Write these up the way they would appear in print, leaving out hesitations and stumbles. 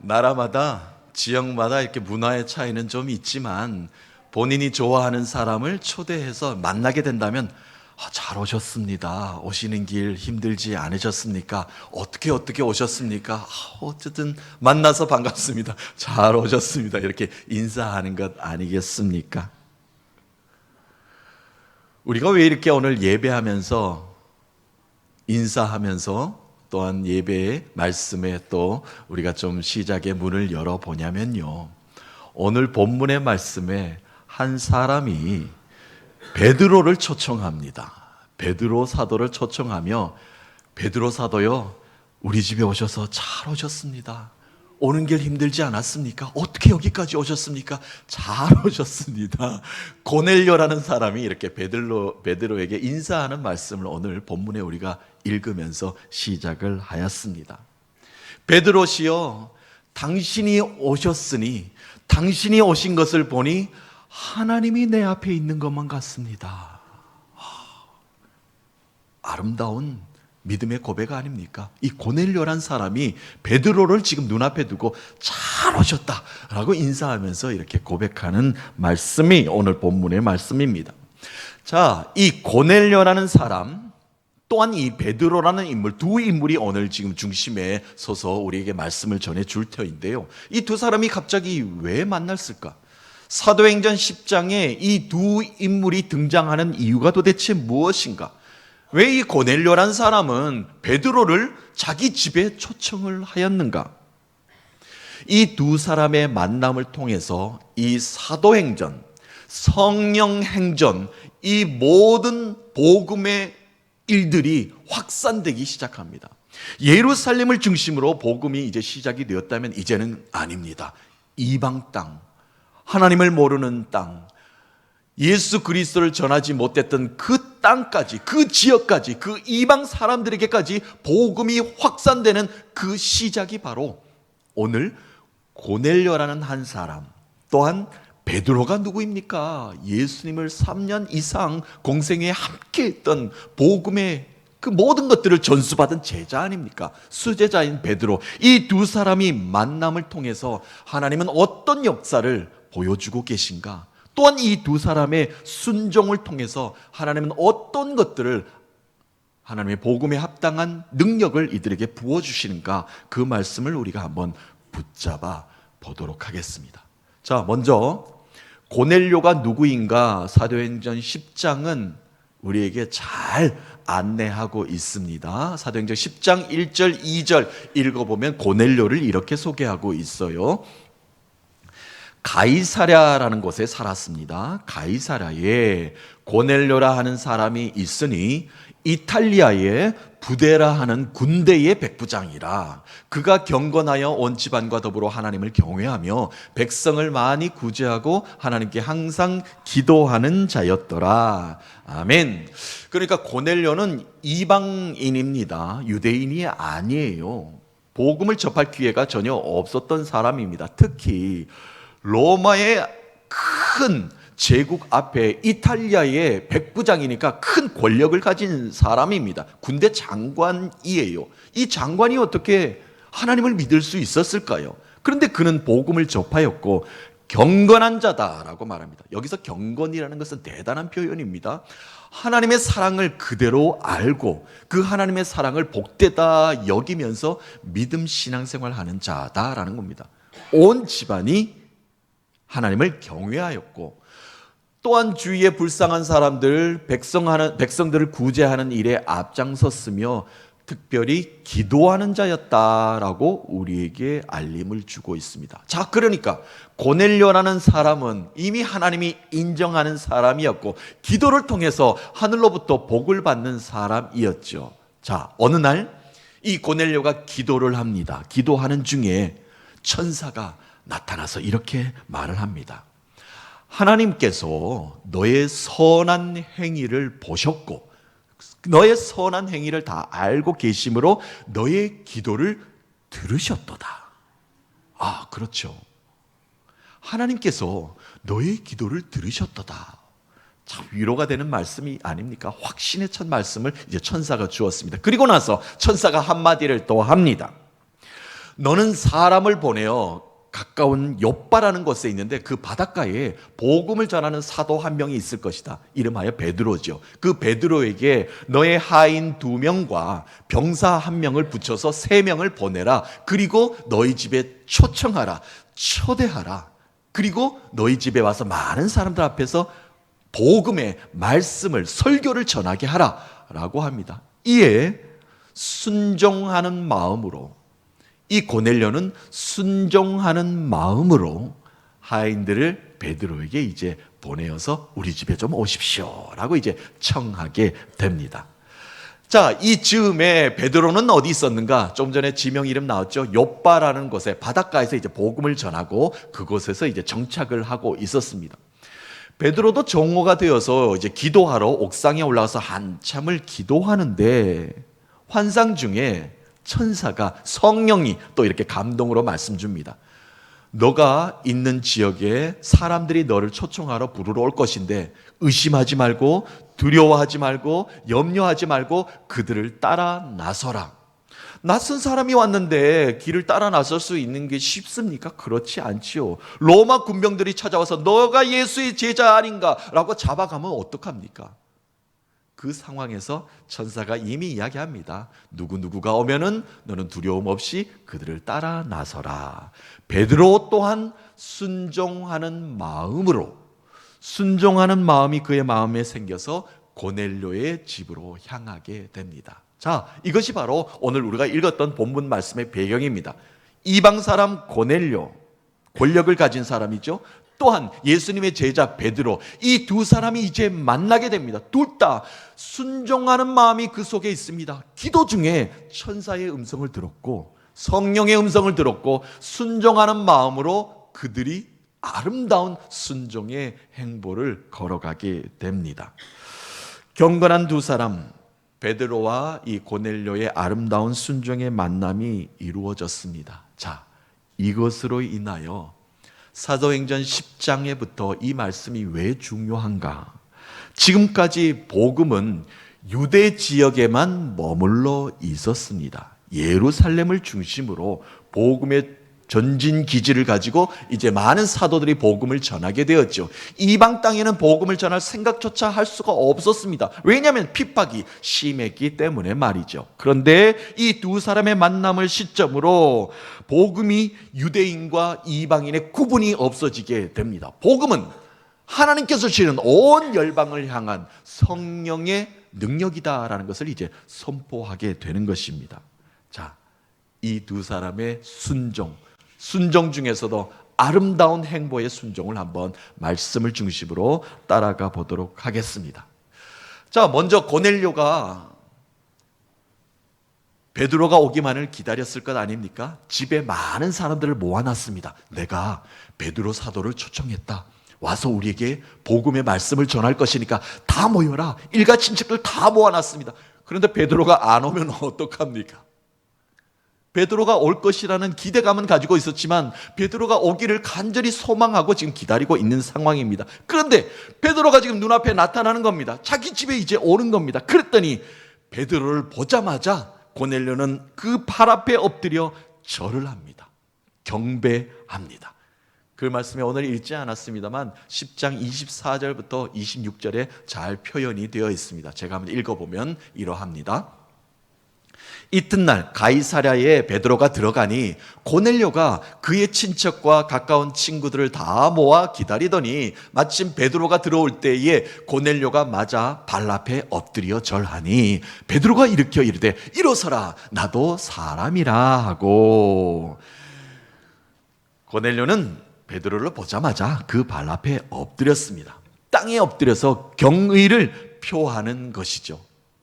나라마다 지역마다 이렇게 문화의 차이는 좀 있지만 본인이 좋아하는 사람을 초대해서 만나게 된다면 잘 오셨습니다. 오시는 길 힘들지 않으셨습니까? 어떻게 오셨습니까? 어쨌든 만나서 반갑습니다. 잘 오셨습니다. 이렇게 인사하는 것 아니겠습니까? 우리가 왜 이렇게 오늘 예배하면서 인사하면서 또한 예배의 말씀에 또 우리가 좀 시작의 문을 열어보냐면요, 오늘 본문의 말씀에 한 사람이 베드로를 초청합니다. 베드로 사도를 초청하며, 베드로 사도요, 우리 집에 오셔서 잘 오셨습니다. 오는 길 힘들지 않았습니까? 어떻게 여기까지 오셨습니까? 잘 오셨습니다. 고넬료라는 사람이 이렇게 베드로에게 인사하는 말씀을 오늘 본문에 우리가 읽으면서 시작을 하였습니다. 베드로시여, 당신이 오셨으니, 당신이 오신 것을 보니 하나님이 내 앞에 있는 것만 같습니다. 아름다운 믿음의 고백 아닙니까? 이 고넬료란 사람이 베드로를 지금 눈앞에 두고 잘 오셨다라고 인사하면서 이렇게 고백하는 말씀이 오늘 본문의 말씀입니다. 자, 이 고넬료라는 사람 또한 이 베드로라는 인물, 두 인물이 오늘 지금 중심에 서서 우리에게 말씀을 전해줄 터인데요, 이 두 사람이 갑자기 왜 만났을까? 사도행전 10장에 이 두 인물이 등장하는 이유가 도대체 무엇인가? 왜 이 고넬료란 사람은 베드로를 자기 집에 초청을 하였는가? 이 두 사람의 만남을 통해서 이 사도행전, 성령행전, 이 모든 복음의 일들이 확산되기 시작합니다. 예루살렘을 중심으로 복음이 이제 시작이 되었다면 이제는 아닙니다. 이방 땅, 하나님을 모르는 땅, 예수 그리스도를 전하지 못했던 그 땅까지, 그 지역까지, 그 이방 사람들에게까지 복음이 확산되는 그 시작이 바로 오늘 고넬료라는 한 사람, 또한 베드로가 누구입니까? 예수님을 3년 이상 공생애에 함께했던 복음의 그 모든 것들을 전수받은 제자 아닙니까? 수제자인 베드로. 이 두 사람이 만남을 통해서 하나님은 어떤 역사를 보여주고 계신가? 또한 이 두 사람의 순종을 통해서 하나님은 어떤 것들을, 하나님의 복음에 합당한 능력을 이들에게 부어주시는가? 그 말씀을 우리가 한번 붙잡아 보도록 하겠습니다. 자, 먼저 고넬료가 누구인가? 사도행전 10장은 우리에게 잘 안내하고 있습니다. 사도행전 10장 1절 2절 읽어보면 고넬료를 이렇게 소개하고 있어요. 가이사랴라는 곳에 살았습니다. 가이사랴에 고넬료라 하는 사람이 있으니 이탈리아의 부데라 하는 군대의 백부장이라. 그가 경건하여 온 집안과 더불어 하나님을 경외하며 백성을 많이 구제하고 하나님께 항상 기도하는 자였더라. 아멘. 그러니까 고넬료는 이방인입니다. 유대인이 아니에요. 복음을 접할 기회가 전혀 없었던 사람입니다. 특히 로마의 큰 제국 앞에 이탈리아의 백부장이니까 큰 권력을 가진 사람입니다. 군대 장관이에요. 이 장관이 어떻게 하나님을 믿을 수 있었을까요? 그런데 그는 복음을 접하였고 경건한 자다라고 말합니다. 여기서 경건이라는 것은 대단한 표현입니다. 하나님의 사랑을 그대로 알고 그 하나님의 사랑을 복되다 여기면서 믿음 신앙생활하는 자다라는 겁니다. 온 집안이 하나님을 경외하였고 또한 주위에 불쌍한 사람들, 백성들을 구제하는 일에 앞장섰으며 특별히 기도하는 자였다라고 우리에게 알림을 주고 있습니다. 자, 그러니까 고넬료라는 사람은 이미 하나님이 인정하는 사람이었고 기도를 통해서 하늘로부터 복을 받는 사람이었죠. 자, 어느 날 이 고넬료가 기도를 합니다. 기도하는 중에 천사가 나타나서 이렇게 말을 합니다. 하나님께서 너의 선한 행위를 보셨고 너의 선한 행위를 다 알고 계심으로 너의 기도를 들으셨도다. 아, 그렇죠. 하나님께서 너의 기도를 들으셨도다. 참 위로가 되는 말씀이 아닙니까? 확신의 첫 말씀을 이제 천사가 주었습니다. 그리고 나서 천사가 한마디를 또 합니다. 너는 사람을 보내어 가까운 욥바라는 곳에 있는데 그 바닷가에 복음을 전하는 사도 한 명이 있을 것이다. 이름하여 베드로죠. 그 베드로에게 너의 하인 2명과 병사 1명을 붙여서 3명을 보내라. 그리고 너희 집에 초청하라. 초대하라. 그리고 너희 집에 와서 많은 사람들 앞에서 복음의 말씀을, 설교를 전하게 하라 라고 합니다. 이에 순종하는 마음으로, 이 고넬료는 순종하는 마음으로 하인들을 베드로에게 이제 보내어서 우리 집에 좀 오십시오 라고 이제 청하게 됩니다. 자, 이 즈음에 베드로는 어디 있었는가? 좀 전에 지명 이름 나왔죠. 욥바라는 곳에 바닷가에서 이제 복음을 전하고 그곳에서 이제 정착을 하고 있었습니다. 베드로도 종호가 되어서 이제 기도하러 옥상에 올라가서 한참을 기도하는데 환상 중에 천사가, 성령이 또 이렇게 감동으로 말씀 줍니다. 너가 있는 지역에 사람들이 너를 초청하러 부르러 올 것인데 의심하지 말고 두려워하지 말고 염려하지 말고 그들을 따라 나서라. 낯선 사람이 왔는데 길을 따라 나설 수 있는 게 쉽습니까? 그렇지 않지요. 로마 군병들이 찾아와서 너가 예수의 제자 아닌가 라고 잡아가면 어떡합니까? 그 상황에서 천사가 이미 이야기합니다. 누구누구가 오면은 너는 두려움 없이 그들을 따라 나서라. 베드로 또한 순종하는 마음이 그의 마음에 생겨서 고넬료의 집으로 향하게 됩니다. 자, 이것이 바로 오늘 우리가 읽었던 본문 말씀의 배경입니다. 이방 사람 고넬료, 권력을 가진 사람이죠. 또한 예수님의 제자 베드로, 이 두 사람이 이제 만나게 됩니다. 둘 다 순종하는 마음이 그 속에 있습니다. 기도 중에 천사의 음성을 들었고 성령의 음성을 들었고 순종하는 마음으로 그들이 아름다운 순종의 행보를 걸어가게 됩니다. 경건한 두 사람, 베드로와 이 고넬료의 아름다운 순종의 만남이 이루어졌습니다. 자, 이것으로 인하여 사도행전 10장에부터 이 말씀이 왜 중요한가? 지금까지 복음은 유대 지역에만 머물러 있었습니다. 예루살렘을 중심으로 복음의 전진 기지를 가지고 이제 많은 사도들이 복음을 전하게 되었죠. 이방 땅에는 복음을 전할 생각조차 할 수가 없었습니다. 왜냐하면 핍박이 심했기 때문에 말이죠. 그런데 이 두 사람의 만남을 시점으로 복음이 유대인과 이방인의 구분이 없어지게 됩니다. 복음은 하나님께서 주시는 온 열방을 향한 성령의 능력이다라는 것을 이제 선포하게 되는 것입니다. 자, 이 두 사람의 순종 중에서도 아름다운 행보의 순종을 한번 말씀을 중심으로 따라가 보도록 하겠습니다. 자, 먼저 고넬료가 베드로가 오기만을 기다렸을 것 아닙니까? 집에 많은 사람들을 모아놨습니다. 내가 베드로 사도를 초청했다. 와서 우리에게 복음의 말씀을 전할 것이니까 다 모여라. 일가 친척들 다 모아놨습니다. 그런데 베드로가 안 오면 어떡합니까? 베드로가 올 것이라는 기대감은 가지고 있었지만 베드로가 오기를 간절히 소망하고 지금 기다리고 있는 상황입니다. 그런데 베드로가 지금 눈앞에 나타나는 겁니다. 자기 집에 이제 오는 겁니다. 그랬더니 베드로를 보자마자 고넬료는 그 발 앞에 엎드려 절을 합니다. 경배합니다. 그 말씀에 오늘 읽지 않았습니다만 10장 24절부터 26절에 잘 표현이 되어 있습니다. 제가 한번 읽어보면 이러합니다. 이튿날 가이사랴에 베드로가 들어가니 고넬료가 그의 친척과 가까운 친구들을 다 모아 기다리더니 마침 베드로가 들어올 때에 고넬료가 맞아 발 앞에 엎드려 절하니 베드로가 일으켜 이르되 일어서라 나도 사람이라 하고 고넬료는 베드로를 보자마자 그 발 앞에 엎드렸습니다. 땅에 엎드려서 경의를 표하는 것이죠.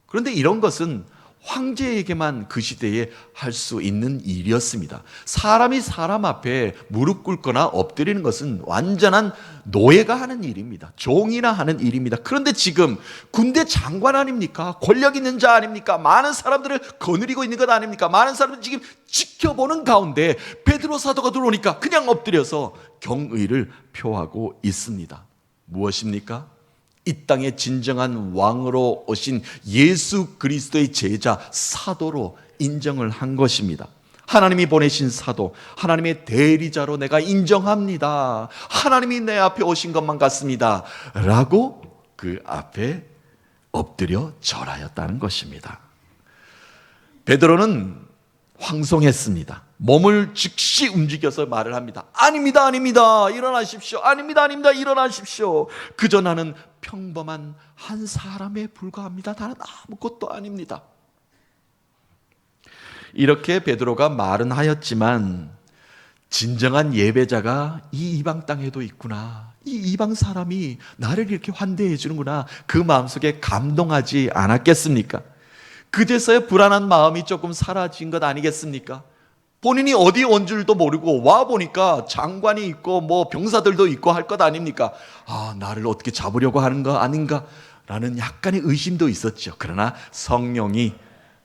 그런데 이런 것은 황제에게만 그 시대에 할 수 있는 일이었습니다. 사람이 사람 앞에 무릎 꿇거나 엎드리는 것은 완전한 노예가 하는 일입니다. 종이나 하는 일입니다. 그런데 지금 군대 장관 아닙니까? 권력 있는 자 아닙니까? 많은 사람들을 거느리고 있는 것 아닙니까? 많은 사람들이 지금 지켜보는 가운데 베드로 사도가 들어오니까 그냥 엎드려서 경의를 표하고 있습니다. 무엇입니까? 이 땅의 진정한 왕으로 오신 예수 그리스도의 제자 사도로 인정을 한 것입니다. 하나님이 보내신 사도, 하나님의 대리자로 내가 인정합니다. 하나님이 내 앞에 오신 것만 같습니다. 라고 그 앞에 엎드려 절하였다는 것입니다. 베드로는 황송했습니다. 몸을 즉시 움직여서 말을 합니다. 아닙니다, 아닙니다. 일어나십시오. 아닙니다, 아닙니다. 일어나십시오. 그저 나는 평범한 한 사람에 불과합니다. 나는 아무것도 아닙니다. 이렇게 베드로가 말은 하였지만 진정한 예배자가 이 이방 땅에도 있구나. 이 이방 사람이 나를 이렇게 환대해 주는구나. 그 마음속에 감동하지 않았겠습니까? 그제서야 불안한 마음이 조금 사라진 것 아니겠습니까? 본인이 어디 온 줄도 모르고 와 보니까 장관이 있고 뭐 병사들도 있고 할 것 아닙니까? 아, 나를 어떻게 잡으려고 하는 거 아닌가? 라는 약간의 의심도 있었죠. 그러나 성령이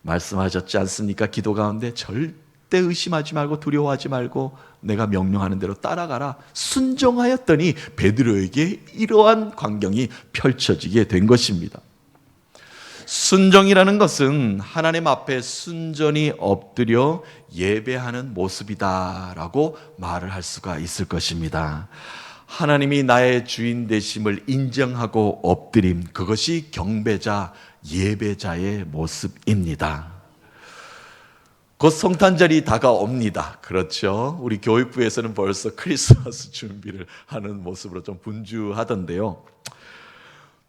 말씀하셨지 않습니까? 기도 가운데 절대 의심하지 말고 두려워하지 말고 내가 명령하는 대로 따라가라. 순종하였더니 베드로에게 이러한 광경이 펼쳐지게 된 것입니다. 순종이라는 것은 하나님 앞에 순전히 엎드려 예배하는 모습이다라고 말을 할 수가 있을 것입니다. 하나님이 나의 주인 되심을 인정하고 엎드림, 그것이 경배자, 예배자의 모습입니다. 곧 성탄절이 다가옵니다. 그렇죠? 우리 교육부에서는 벌써 크리스마스 준비를 하는 모습으로 좀 분주하던데요.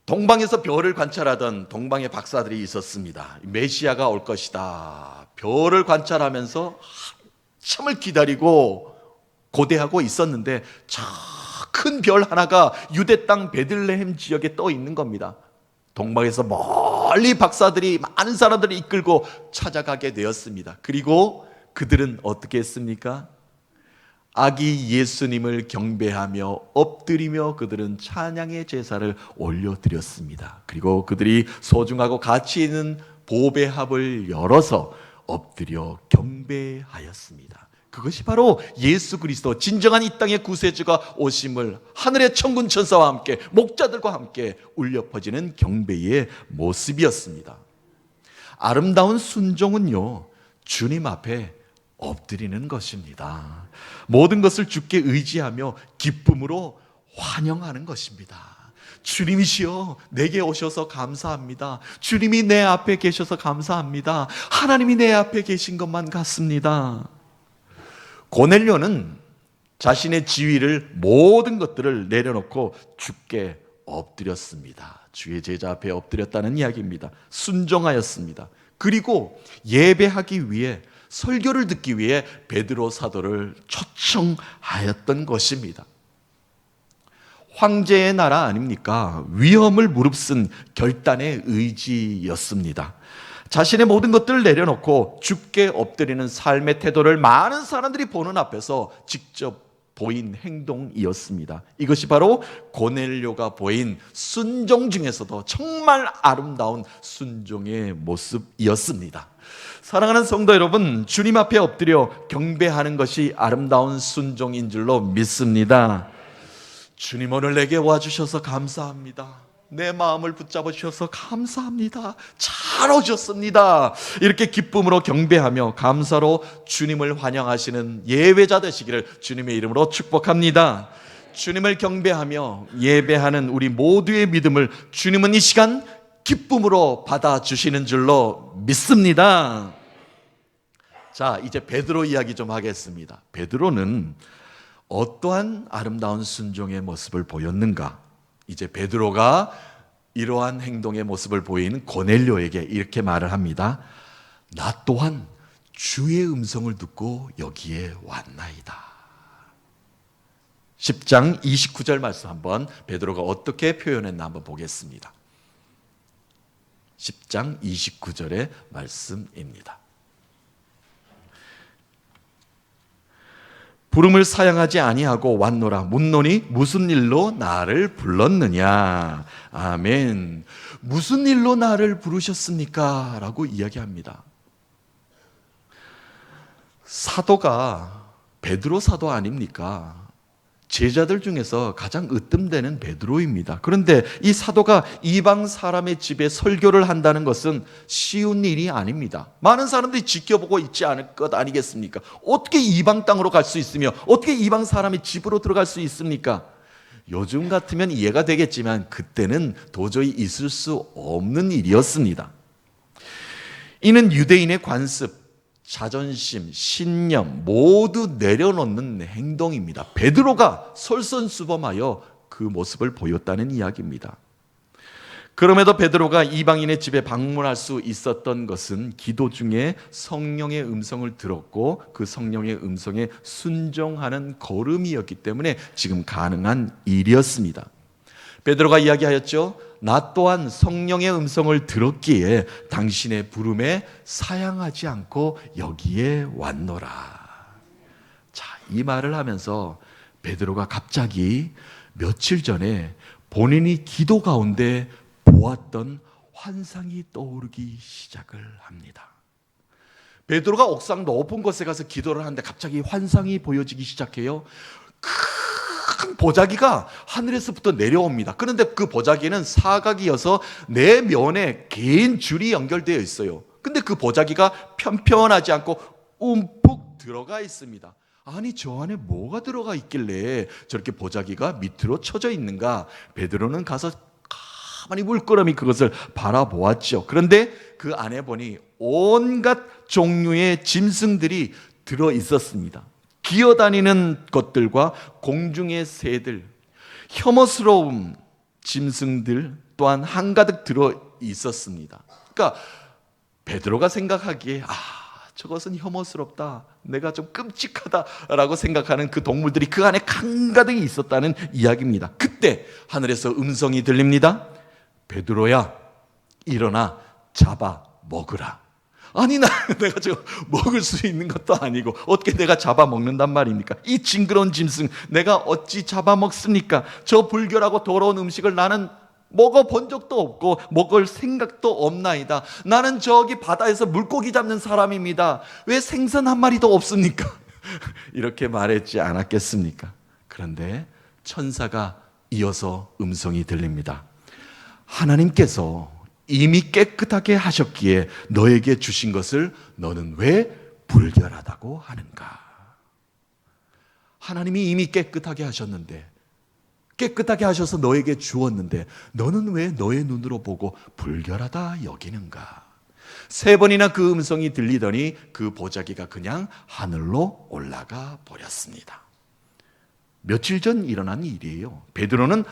동방에서 별을 관찰하던 동방의 박사들이 있었습니다. 메시아가 올 것이다. 별을 관찰하면서 한참을 기다리고 고대하고 있었는데 저 큰 별 하나가 유대 땅 베들레헴 지역에 떠 있는 겁니다. 동방에서 멀리 박사들이 많은 사람들을 이끌고 찾아가게 되었습니다. 그리고 그들은 어떻게 했습니까? 아기 예수님을 경배하며 엎드리며 그들은 찬양의 제사를 올려드렸습니다. 그리고 그들이 소중하고 가치 있는 보배합을 열어서 엎드려 경배하였습니다. 그것이 바로 예수 그리스도 진정한 이 땅의 구세주가 오심을 하늘의 천군 천사와 함께 목자들과 함께 울려 퍼지는 경배의 모습이었습니다. 아름다운 순종은요, 주님 앞에 엎드리는 것입니다. 모든 것을 주께 의지하며 기쁨으로 환영하는 것입니다. 주님이시여, 내게 오셔서 감사합니다. 주님이 내 앞에 계셔서 감사합니다. 하나님이 내 앞에 계신 것만 같습니다. 고넬료는 자신의 지위를 모든 것들을 내려놓고 주께 엎드렸습니다. 주의 제자 앞에 엎드렸다는 이야기입니다. 순종하였습니다. 그리고 예배하기 위해, 설교를 듣기 위해 베드로 사도를 초청하였던 것입니다. 황제의 나라 아닙니까? 위험을 무릅쓴 결단의 의지였습니다. 자신의 모든 것들을 내려놓고 주께 엎드리는 삶의 태도를 많은 사람들이 보는 앞에서 직접 보인 행동이었습니다. 이것이 바로 고넬료가 보인 순종 중에서도 정말 아름다운 순종의 모습이었습니다. 사랑하는 성도 여러분, 주님 앞에 엎드려 경배하는 것이 아름다운 순종인 줄로 믿습니다. 주님, 오늘 내게 와주셔서 감사합니다. 내 마음을 붙잡아 주셔서 감사합니다. 잘 오셨습니다. 이렇게 기쁨으로 경배하며 감사로 주님을 환영하시는 예배자 되시기를 주님의 이름으로 축복합니다. 주님을 경배하며 예배하는 우리 모두의 믿음을 주님은 이 시간 기쁨으로 받아주시는 줄로 믿습니다. 자, 이제 베드로 이야기 좀 하겠습니다. 베드로는 어떠한 아름다운 순종의 모습을 보였는가? 이제 베드로가 이러한 행동의 모습을 보이는 고넬료에게 이렇게 말을 합니다. 나 또한 주의 음성을 듣고 여기에 왔나이다. 10장 29절 말씀 한번 베드로가 어떻게 표현했나 한번 보겠습니다. 10장 29절의 말씀입니다. 부름을 사양하지 아니하고 왔노라. 묻노니 무슨 일로 나를 불렀느냐. 아멘. 무슨 일로 나를 부르셨습니까? 라고 이야기합니다. 사도가 베드로 사도 아닙니까? 제자들 중에서 가장 으뜸되는 베드로입니다. 그런데 이 사도가 이방 사람의 집에 설교를 한다는 것은 쉬운 일이 아닙니다. 많은 사람들이 지켜보고 있지 않을 것 아니겠습니까? 어떻게 이방 땅으로 갈 수 있으며 어떻게 이방 사람의 집으로 들어갈 수 있습니까? 요즘 같으면 이해가 되겠지만 그때는 도저히 있을 수 없는 일이었습니다. 이는 유대인의 관습, 자존심, 신념 모두 내려놓는 행동입니다. 베드로가 솔선수범하여 그 모습을 보였다는 이야기입니다. 그럼에도 베드로가 이방인의 집에 방문할 수 있었던 것은 기도 중에 성령의 음성을 들었고 그 성령의 음성에 순종하는 걸음이었기 때문에 지금 가능한 일이었습니다. 베드로가 이야기하였죠. 나 또한 성령의 음성을 들었기에 당신의 부름에 사양하지 않고 여기에 왔노라. 자, 이 말을 하면서 베드로가 갑자기 며칠 전에 본인이 기도 가운데 보았던 환상이 떠오르기 시작을 합니다. 베드로가 옥상 높은 곳에 가서 기도를 하는데 갑자기 환상이 보여지기 시작해요. 큰 보자기가 하늘에서부터 내려옵니다. 그런데 그 보자기는 사각이어서 네 면에 긴 줄이 연결되어 있어요. 근데 그 보자기가 편편하지 않고 움푹 들어가 있습니다. 아니, 저 안에 뭐가 들어가 있길래 저렇게 보자기가 밑으로 쳐져 있는가? 베드로는 가서 가만히 물끄러미 그것을 바라보았죠. 그런데 그 안에 보니 온갖 종류의 짐승들이 들어 있었습니다. 기어다니는 것들과 공중의 새들, 혐오스러운 짐승들 또한 한가득 들어 있었습니다. 그러니까 베드로가 생각하기에 저것은 혐오스럽다, 내가 좀 끔찍하다라고 생각하는 그 동물들이 그 안에 한가득 있었다는 이야기입니다. 그때 하늘에서 음성이 들립니다. 베드로야, 일어나 잡아 먹으라. 아니, 내가 저 먹을 수 있는 것도 아니고 어떻게 내가 잡아먹는단 말입니까? 이 징그러운 짐승 내가 어찌 잡아먹습니까? 저 불결하고 더러운 음식을 나는 먹어본 적도 없고 먹을 생각도 없나이다. 나는 저기 바다에서 물고기 잡는 사람입니다. 왜 생선 한 마리도 없습니까? 이렇게 말했지 않았겠습니까? 그런데 천사가 이어서 음성이 들립니다. 하나님께서 이미 깨끗하게 하셨기에 너에게 주신 것을 너는 왜 불결하다고 하는가? 하나님이 이미 깨끗하게 하셨는데, 깨끗하게 하셔서 너에게 주었는데 너는 왜 너의 눈으로 보고 불결하다 여기는가? 3번이나 그 음성이 들리더니 그 보자기가 그냥 하늘로 올라가 버렸습니다. 며칠 전 일어난 일이에요. 베드로는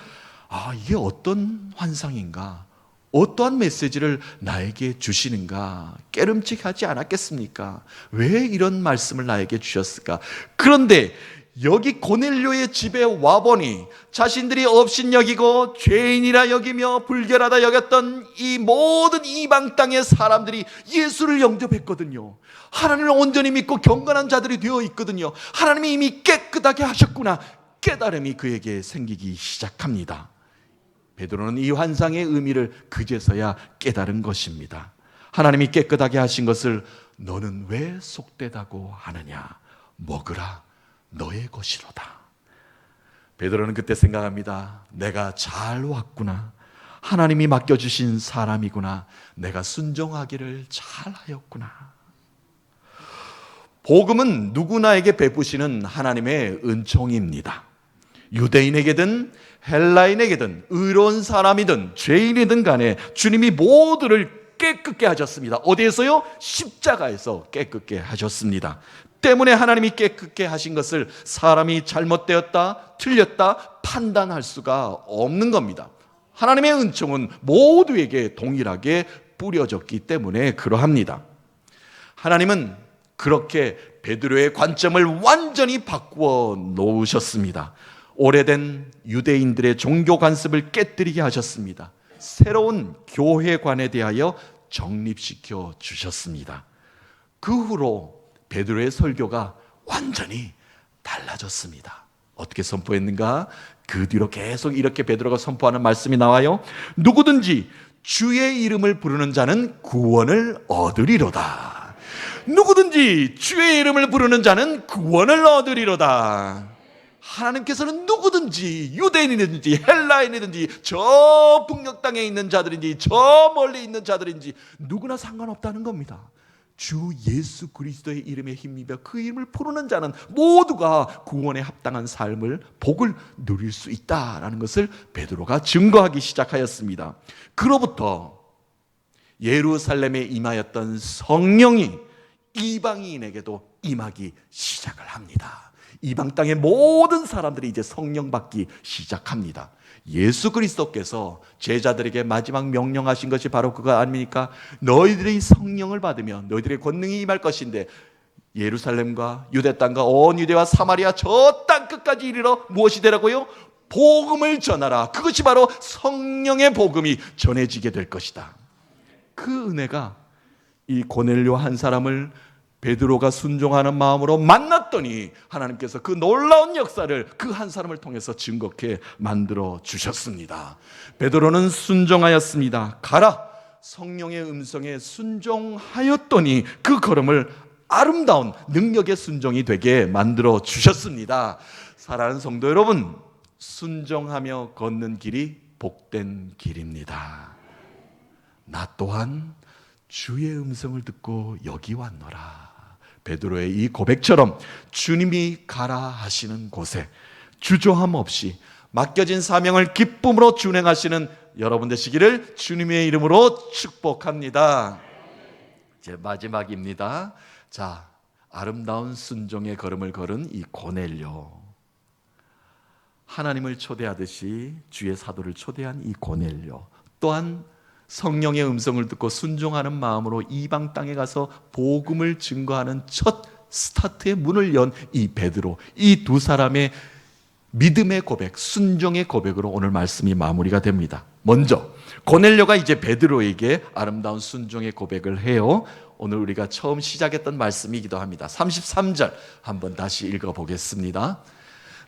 이게 어떤 환상인가? 어떠한 메시지를 나에게 주시는가? 깨름직하지 않았겠습니까? 왜 이런 말씀을 나에게 주셨을까? 그런데 여기 고넬료의 집에 와보니 자신들이 업신여기고 죄인이라 여기며 불결하다 여겼던 이 모든 이방 땅의 사람들이 예수를 영접했거든요. 하나님을 온전히 믿고 경건한 자들이 되어 있거든요. 하나님이 이미 깨끗하게 하셨구나, 깨달음이 그에게 생기기 시작합니다. 베드로는 이 환상의 의미를 그제서야 깨달은 것입니다. 하나님이 깨끗하게 하신 것을 너는 왜 속되다고 하느냐? 먹으라, 너의 것이로다. 베드로는 그때 생각합니다. 내가 잘 왔구나. 하나님이 맡겨주신 사람이구나. 내가 순종하기를 잘하였구나. 복음은 누구나에게 베푸시는 하나님의 은총입니다. 유대인에게든 헬라인에게든 의로운 사람이든 죄인이든 간에 주님이 모두를 깨끗게 하셨습니다. 어디에서요? 십자가에서 깨끗게 하셨습니다. 때문에 하나님이 깨끗게 하신 것을 사람이 잘못되었다, 틀렸다 판단할 수가 없는 겁니다. 하나님의 은총은 모두에게 동일하게 뿌려졌기 때문에 그러합니다. 하나님은 그렇게 베드로의 관점을 완전히 바꾸어 놓으셨습니다. 오래된 유대인들의 종교 관습을 깨뜨리게 하셨습니다. 새로운 교회관에 대하여 정립시켜 주셨습니다. 그 후로 베드로의 설교가 완전히 달라졌습니다. 어떻게 선포했는가? 그 뒤로 계속 이렇게 베드로가 선포하는 말씀이 나와요. 누구든지 주의 이름을 부르는 자는 구원을 얻으리로다. 누구든지 주의 이름을 부르는 자는 구원을 얻으리로다. 하나님께서는 누구든지 유대인이든지 헬라인이든지 저 북녘 땅에 있는 자들인지 저 멀리 있는 자들인지 누구나 상관없다는 겁니다. 주 예수 그리스도의 이름에 힘입어 그 이름을 부르는 자는 모두가 구원에 합당한 삶을 복을 누릴 수 있다라는 것을 베드로가 증거하기 시작하였습니다. 그로부터 예루살렘에 임하였던 성령이 이방인에게도 임하기 시작을 합니다. 이방 땅의 모든 사람들이 이제 성령 받기 시작합니다. 예수 그리스도께서 제자들에게 마지막 명령하신 것이 바로 그거 아닙니까? 너희들이 성령을 받으면 너희들의 권능이 임할 것인데 예루살렘과 유대 땅과 온 유대와 사마리아 저 땅 끝까지 이르러 무엇이 되라고요? 복음을 전하라. 그것이 바로 성령의 복음이 전해지게 될 것이다. 그 은혜가 이 고넬료 한 사람을 베드로가 순종하는 마음으로 만났더니 하나님께서 그 놀라운 역사를 그 한 사람을 통해서 증거케 만들어 주셨습니다. 베드로는 순종하였습니다. 가라! 성령의 음성에 순종하였더니 그 걸음을 아름다운 능력의 순종이 되게 만들어 주셨습니다. 사랑하는 성도 여러분, 순종하며 걷는 길이 복된 길입니다. 나 또한 주의 음성을 듣고 여기 왔노라. 베드로의 이 고백처럼 주님이 가라 하시는 곳에 주저함 없이 맡겨진 사명을 기쁨으로 준행하시는 여러분 되시기를 주님의 이름으로 축복합니다. 이제 마지막입니다. 자, 아름다운 순종의 걸음을 걸은 이 고넬료, 하나님을 초대하듯이 주의 사도를 초대한 이 고넬료, 또한 성령의 음성을 듣고 순종하는 마음으로 이방 땅에 가서 복음을 증거하는 첫 스타트의 문을 연 이 베드로, 이 두 사람의 믿음의 고백, 순종의 고백으로 오늘 말씀이 마무리가 됩니다. 먼저 고넬료가 이제 베드로에게 아름다운 순종의 고백을 해요. 오늘 우리가 처음 시작했던 말씀이기도 합니다. 33절 한번 다시 읽어보겠습니다.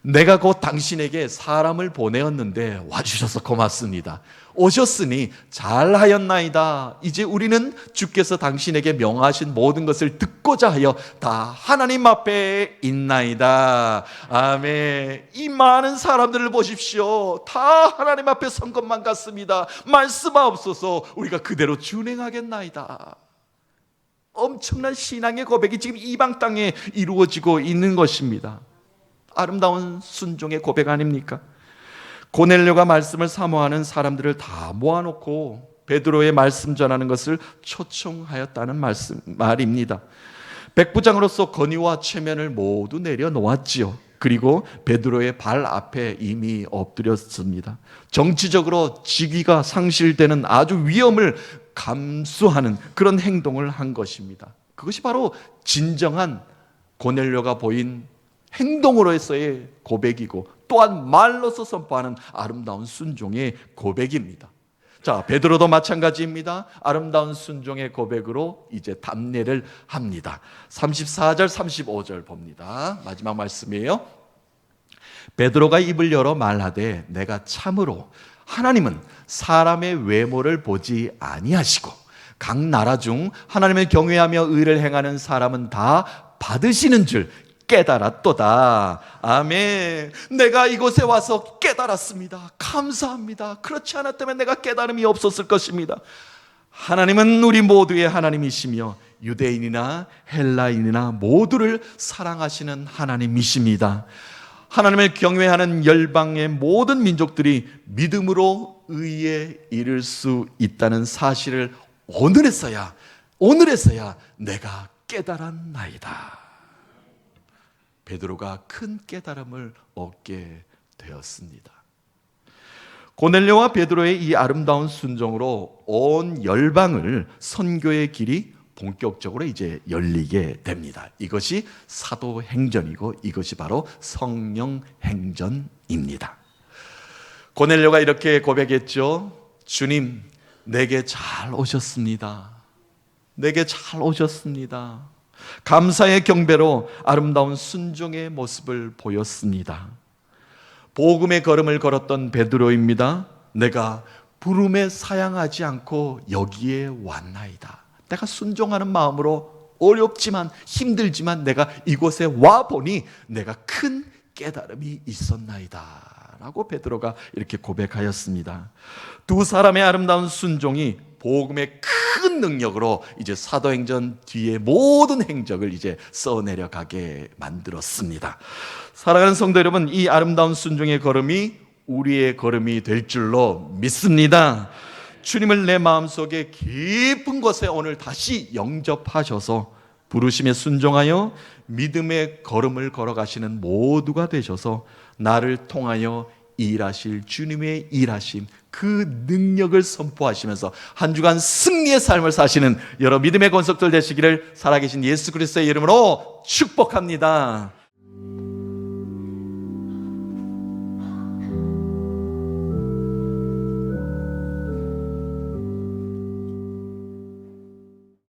내가 곧 당신에게 사람을 보내었는데 와주셔서 고맙습니다. 오셨으니 잘하였나이다. 이제 우리는 주께서 당신에게 명하신 모든 것을 듣고자 하여 다 하나님 앞에 있나이다. 아멘. 이 많은 사람들을 보십시오. 다 하나님 앞에 선 것만 같습니다. 말씀하옵소서. 우리가 그대로 준행하겠나이다. 엄청난 신앙의 고백이 지금 이방 땅에 이루어지고 있는 것입니다. 아름다운 순종의 고백 아닙니까? 고넬료가 말씀을 사모하는 사람들을 다 모아놓고 베드로의 말씀 전하는 것을 초청하였다는 말입니다. 백부장으로서 건의와 체면을 모두 내려놓았지요. 그리고 베드로의 발 앞에 이미 엎드렸습니다. 정치적으로 직위가 상실되는 아주 위험을 감수하는 그런 행동을 한 것입니다. 그것이 바로 진정한 고넬료가 보인 행동으로서의 고백이고 또한 말로서 선포하는 아름다운 순종의 고백입니다. 자, 베드로도 마찬가지입니다. 아름다운 순종의 고백으로 이제 답례를 합니다. 34절 35절 봅니다. 마지막 말씀이에요. 베드로가 입을 열어 말하되 내가 참으로 하나님은 사람의 외모를 보지 아니하시고 각 나라 중 하나님을 경외하며 의를 행하는 사람은 다 받으시는 줄 깨달았도다. 아멘. 내가 이곳에 와서 깨달았습니다. 감사합니다. 그렇지 않았다면 내가 깨달음이 없었을 것입니다. 하나님은 우리 모두의 하나님이시며 유대인이나 헬라인이나 모두를 사랑하시는 하나님이십니다. 하나님을 경외하는 열방의 모든 민족들이 믿음으로 의에 이를 수 있다는 사실을 오늘에서야 내가 깨달았나이다. 베드로가 큰 깨달음을 얻게 되었습니다. 고넬료와 베드로의 이 아름다운 순종으로 온 열방을 선교의 길이 본격적으로 이제 열리게 됩니다. 이것이 사도행전이고 이것이 바로 성령행전입니다. 고넬료가 이렇게 고백했죠. 주님, 내게 잘 오셨습니다. 내게 잘 오셨습니다. 감사의 경배로 아름다운 순종의 모습을 보였습니다. 복음의 걸음을 걸었던 베드로입니다. 내가 부름에 사양하지 않고 여기에 왔나이다. 내가 순종하는 마음으로 어렵지만 힘들지만 내가 이곳에 와 보니 내가 큰 깨달음이 있었나이다 라고 베드로가 이렇게 고백하였습니다. 두 사람의 아름다운 순종이 복음의 큰 능력으로 이제 사도행전 뒤에 모든 행적을 이제 써내려가게 만들었습니다. 사랑하는 성도 여러분, 이 아름다운 순종의 걸음이 우리의 걸음이 될 줄로 믿습니다. 주님을 내 마음속에 깊은 곳에 오늘 다시 영접하셔서 부르심에 순종하여 믿음의 걸음을 걸어가시는 모두가 되셔서 나를 통하여 일하실 주님의 일하심, 그 능력을 선포하시면서 한 주간 승리의 삶을 사시는 여러 믿음의 권속들 되시기를 살아계신 예수 그리스도의 이름으로 축복합니다.